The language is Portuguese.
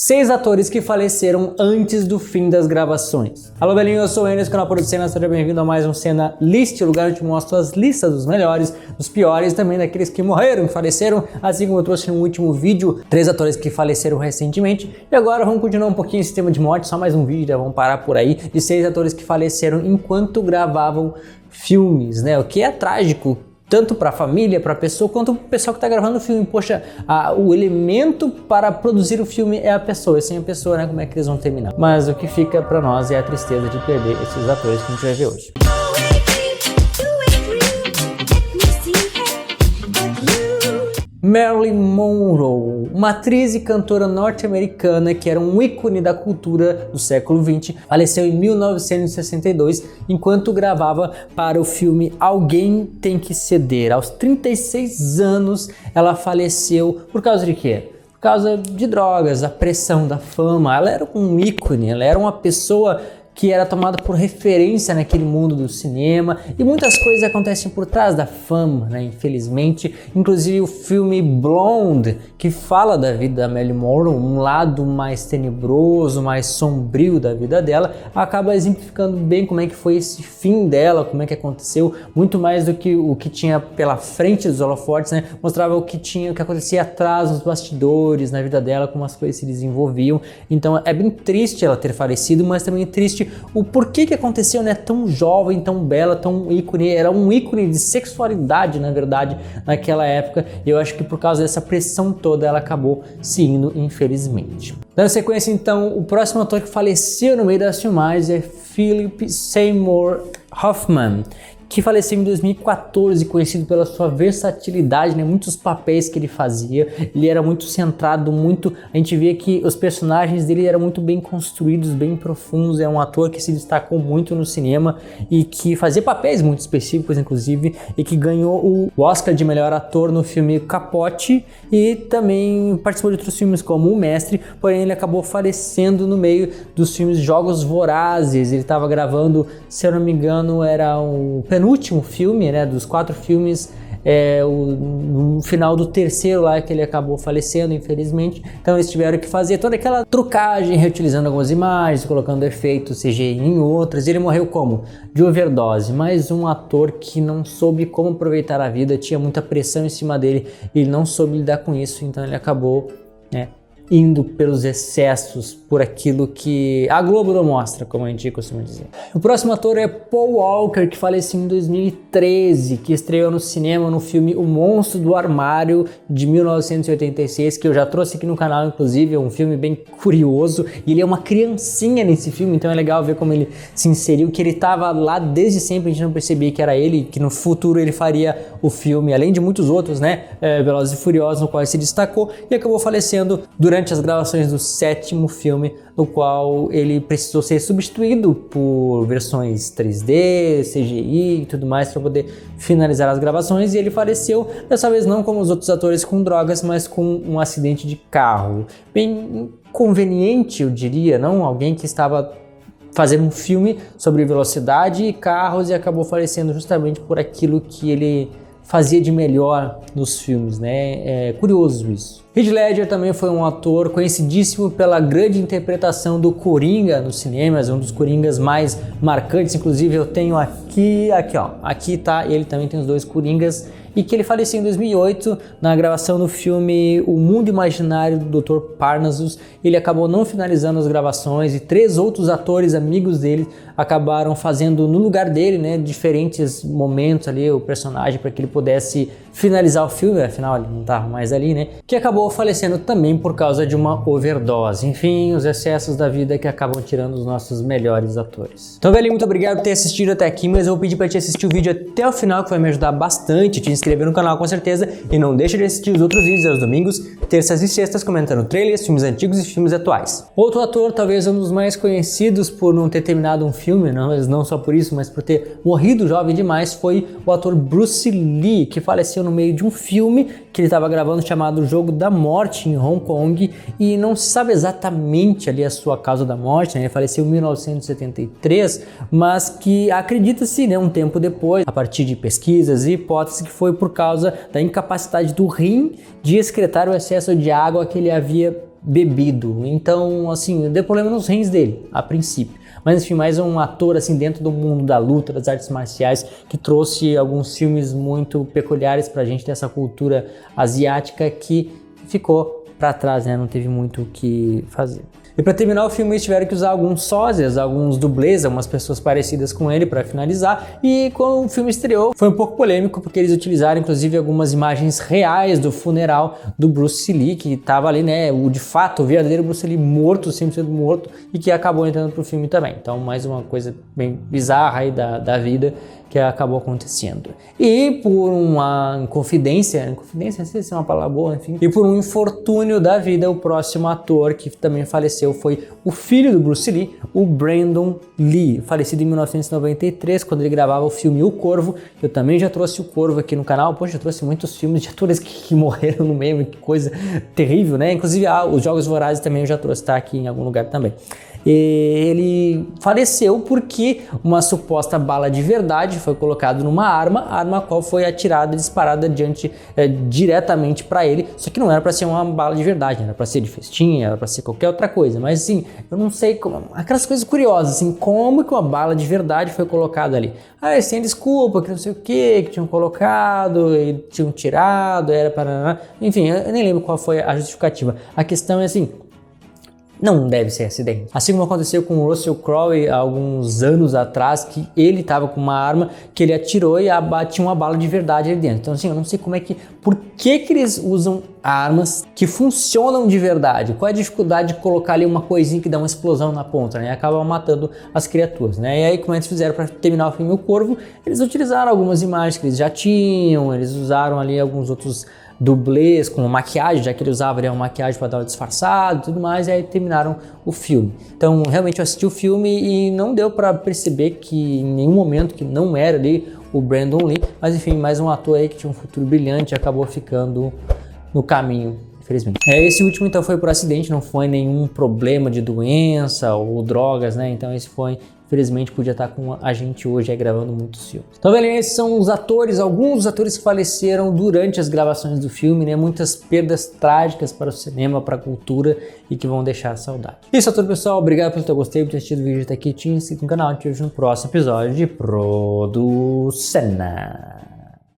6 atores que faleceram antes do fim das gravações. Alô, Belinho, eu sou o Enes, canal Produto Cena, seja bem-vindo a mais um Cena List, o lugar onde eu te mostro as listas dos melhores, dos piores e também daqueles que morreram, que faleceram, assim como eu trouxe no último vídeo 3 atores que faleceram recentemente. E agora vamos continuar um pouquinho esse tema de morte, só mais um vídeo, né? Vamos parar por aí, de 6 atores que faleceram enquanto gravavam filmes, né? O que é trágico, tanto para a família, para a pessoa, quanto para o pessoal que está gravando o filme. Poxa, o elemento para produzir o filme é a pessoa, e sem a pessoa, né, como é que eles vão terminar? Mas o que fica para nós é a tristeza de perder esses atores que a gente vai ver hoje. Marilyn Monroe, uma atriz e cantora norte-americana que era um ícone da cultura do século XX, faleceu em 1962 enquanto gravava para o filme Alguém Tem que Ceder. Aos 36 anos ela faleceu por causa de quê? Por causa de drogas, da pressão, da fama. Ela era um ícone, ela era uma pessoa que era tomada por referência naquele mundo do cinema, e muitas coisas acontecem por trás da fama, né, infelizmente. Inclusive o filme Blonde, que fala da vida da Marilyn Monroe, um lado mais tenebroso, mais sombrio da vida dela, acaba exemplificando bem como é que foi esse fim dela, como é que aconteceu, muito mais do que o que tinha pela frente dos holofotes, né, mostrava o que acontecia atrás, nos bastidores, na vida dela, como as coisas se desenvolviam. Então é bem triste ela ter falecido, mas também é triste o porquê que aconteceu, né? Tão jovem, tão bela, tão ícone, era um ícone de sexualidade, na verdade, naquela época, e eu acho que por causa dessa pressão toda ela acabou se indo, infelizmente. Dando sequência, então, o próximo ator que faleceu no meio das filmagens é Philip Seymour Hoffman, que faleceu em 2014, conhecido pela sua versatilidade, né? Muitos papéis que ele fazia, ele era muito centrado, a gente vê que os personagens dele eram muito bem construídos, bem profundos. É um ator que se destacou muito no cinema e que fazia papéis muito específicos, inclusive, e que ganhou o Oscar de melhor ator no filme Capote, e também participou de outros filmes como O Mestre, porém ele acabou falecendo no meio dos filmes Jogos Vorazes. Ele estava gravando, se eu não me engano, era o penúltimo filme, né, dos 4 filmes, no final do terceiro lá que ele acabou falecendo, infelizmente. Então eles tiveram que fazer toda aquela trucagem, reutilizando algumas imagens, colocando efeitos CGI em outras. Ele morreu como? De overdose. Mais um ator que não soube como aproveitar a vida, tinha muita pressão em cima dele, ele não soube lidar com isso, então ele acabou, né, indo pelos excessos, por aquilo que a Globo não mostra, como a gente costuma dizer. O próximo ator é Paul Walker, que faleceu em 2013, que estreou no cinema no filme O Monstro do Armário, de 1986, que eu já trouxe aqui no canal, inclusive. É um filme bem curioso, e ele é uma criancinha nesse filme, então é legal ver como ele se inseriu, que ele estava lá desde sempre, a gente não percebia que era ele, que no futuro ele faria o filme, além de muitos outros, né, Velozes e Furiosos, no qual ele se destacou, e acabou falecendo durante as gravações do 7º filme, no qual ele precisou ser substituído por versões 3D, CGI e tudo mais para poder finalizar as gravações, e ele faleceu, dessa vez não como os outros atores com drogas, mas com um acidente de carro. Bem inconveniente, eu diria, não? Alguém que estava fazendo um filme sobre velocidade e carros e acabou falecendo justamente por aquilo que ele fazia de melhor nos filmes, né? É curioso isso. Heath Ledger também foi um ator conhecidíssimo pela grande interpretação do Coringa nos cinemas, um dos Coringas mais marcantes. Inclusive eu tenho aqui ó, aqui tá, ele também tem os 2 Coringas, e que ele faleceu em 2008 na gravação do filme O Mundo Imaginário do Dr. Parnassus. Ele acabou não finalizando as gravações, e 3 outros atores amigos dele acabaram fazendo no lugar dele, né, diferentes momentos ali, o personagem, para que ele pudesse finalizar o filme, afinal ele não estava mais ali, né, que acabou falecendo também por causa de uma overdose. Enfim, os excessos da vida que acabam tirando os nossos melhores atores. Então, velho, muito obrigado por ter assistido até aqui, mas eu vou pedir para te assistir o vídeo até o final, que vai me ajudar bastante, te inscrever no canal com certeza, e não deixa de assistir os outros vídeos aos domingos, terças e sextas, comentando trailers, filmes antigos e filmes atuais. Outro ator, talvez um dos mais conhecidos por não ter terminado um filme, não, mas não só por isso, mas por ter morrido jovem demais, foi o ator Bruce Lee, que faleceu no meio de um filme que ele estava gravando chamado Jogo da Morte, em Hong Kong, e não se sabe exatamente ali a sua causa da morte, né? Ele faleceu em 1973, mas que acredita-se, né, um tempo depois, a partir de pesquisas e hipóteses, que foi por causa da incapacidade do rim de excretar o excesso de água que ele havia bebido. Então, assim, deu problema nos rins dele, a princípio. Mas enfim, mais um ator assim dentro do mundo da luta, das artes marciais, que trouxe alguns filmes muito peculiares pra gente dessa cultura asiática que ficou pra trás, né? Não teve muito o que fazer. E para terminar o filme eles tiveram que usar alguns sósias, alguns dublês, algumas pessoas parecidas com ele para finalizar. E quando o filme estreou foi um pouco polêmico porque eles utilizaram inclusive algumas imagens reais do funeral do Bruce Lee, que estava ali, né, de fato, o verdadeiro Bruce Lee morto, 100% morto, e que acabou entrando pro filme também. Então mais uma coisa bem bizarra aí da vida que acabou acontecendo. E por uma inconfidência, não sei se é uma palavra boa, enfim, e por um infortúnio da vida, o próximo ator que também faleceu foi o filho do Bruce Lee, o Brandon Lee, falecido em 1993, quando ele gravava o filme O Corvo. Eu também já trouxe o Corvo aqui no canal. Poxa, eu trouxe muitos filmes de atores que morreram no meio, que coisa terrível, né? Inclusive os Jogos Vorazes também eu já trouxe, tá aqui em algum lugar também. E ele faleceu porque uma suposta bala de verdade foi colocada numa arma a qual foi atirada e disparada diretamente para ele, só que não era para ser uma bala de verdade, era para ser de festinha, era para ser qualquer outra coisa, mas assim, eu não sei como, aquelas coisas curiosas, assim, como que uma bala de verdade foi colocada ali? Ah, eles têm desculpa, que não sei o que tinham colocado, e tinham tirado, era para... Enfim, eu nem lembro qual foi a justificativa. A questão é assim, não deve ser acidente. Assim como aconteceu com o Russell Crowe há alguns anos atrás, que ele estava com uma arma que ele atirou e tinha uma bala de verdade ali dentro. Então assim, eu não sei por que eles usam armas que funcionam de verdade. Qual é a dificuldade de colocar ali uma coisinha que dá uma explosão na ponta, né? E acaba matando as criaturas, né? E aí, como eles fizeram para terminar o filme O Corvo, eles utilizaram algumas imagens que eles já tinham, eles usaram ali alguns outros dublês com maquiagem, já que ele usava ali uma maquiagem para dar uma disfarçada e tudo mais, e aí terminaram o filme. Então realmente eu assisti o filme e não deu para perceber que em nenhum momento que não era ali o Brandon Lee, mas enfim, mais um ator aí que tinha um futuro brilhante e acabou ficando no caminho, infelizmente. Esse último então foi por acidente, não foi nenhum problema de doença ou drogas, né? Então esse foi, infelizmente, podia estar com a gente hoje aí gravando muitos filmes. Então, velho, esses são os atores, alguns dos atores que faleceram durante as gravações do filme, né? Muitas perdas trágicas para o cinema, para a cultura e que vão deixar saudade. Isso é tudo, pessoal. Obrigado pelo teu gostei, por ter assistido o vídeo até aqui. Te inscreve no canal e te vejo no próximo episódio de Producena.